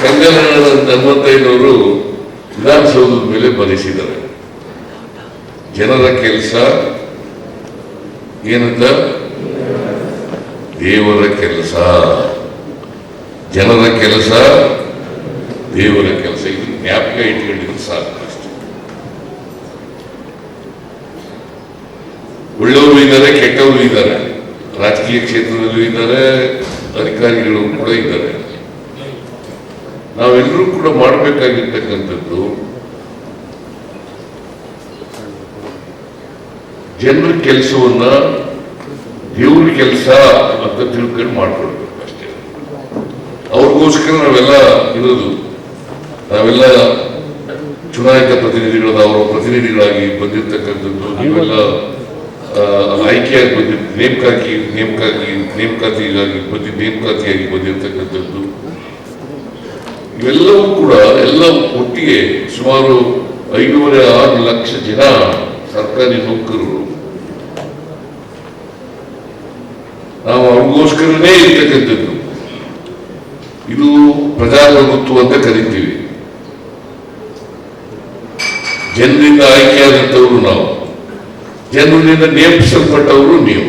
ಸಂಗನವರು ವಿಧಾನಸೌಧದ ಮೇಲೆ ಬರೆಸಿದ್ದಾರೆ. ಜನರ ಕೆಲಸ ಏನಂತ? ದೇವರ ಕೆಲಸ. ಜನರ ಕೆಲಸ ದೇವರ ಕೆಲಸ. ಇದು ಜ್ಞಾಪಕ ಇಟ್ಕೊಂಡಿದ್ರೆ ಸಾಕು. ಒಳ್ಳೆಯವರು ಇದ್ದಾರೆ, ಕೆಟ್ಟವರು ಇದ್ದಾರೆ, ರಾಜಕೀಯ ಕ್ಷೇತ್ರದಲ್ಲೂ ಇದ್ದಾರೆ, ಅಧಿಕಾರಿಗಳು ಕೂಡ ಇದ್ದಾರೆ. ನಾವೆಲ್ಲರೂ ಕೂಡ ಮಾಡಬೇಕಾಗಿರ್ತಕ್ಕಂಥದ್ದು ಜನರ ಕೆಲಸವನ್ನ ದೇವ್ರ ಕೆಲಸ ಅಂತ ತಿಳ್ಕೊಂಡು ಮಾಡ್ಕೊಳ್ಬೇಕು ಅಷ್ಟೇ. ಅವ್ರಿಗೋಸ್ಕರ ನಾವೆಲ್ಲ ಇರೋದು. ನಾವೆಲ್ಲ ಚುನಾಯಿತ ಪ್ರತಿನಿಧಿಗಳು, ಅವರ ಪ್ರತಿನಿಧಿಗಳಾಗಿ ಬಂದಿರತಕ್ಕಂಥದ್ದು. ನೀವೆಲ್ಲ ಆಯ್ಕೆಯಾಗಿ ನೇಮಕಾತಿಯಾಗಿ ಬಂದಿರತಕ್ಕಂಥದ್ದು. ಇವೆಲ್ಲವೂ ಕೂಡ ಎಲ್ಲ ಒಟ್ಟಿಗೆ ಸುಮಾರು 5.6 ಲಕ್ಷ ಜನ ಸರ್ಕಾರಿ ನೌಕರರು. ನಾವು ಅವ್ರಿಗೋಸ್ಕರನೇ ಇರ್ತಕ್ಕಂಥದ್ದು. ಇದು ಪ್ರಜಾಪ್ರಭುತ್ವ ಅಂತ ಕರಿತೀವಿ. ಜನರಿಂದ ಆಯ್ಕೆಯಾದಂಥವ್ರು ನಾವು, ಜನರಿಂದ ನೇಮಿಸಲ್ಪಟ್ಟವರು ನೀವು,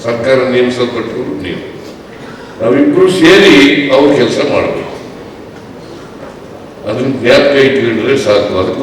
ಸರ್ಕಾರ ನೇಮಿಸಲ್ಪಟ್ಟವರು ನೀವು. ನಾವಿಬ್ಬರು ಸೇರಿ ಅವ್ರ ಕೆಲಸ ಮಾಡಬೇಕು. ಅದನ್ನು ಜ್ಞಾಪಕ ಇಟ್ಕೊಂಡ್ರೆ ಸಾಕು. ಅದಕ್ಕೂ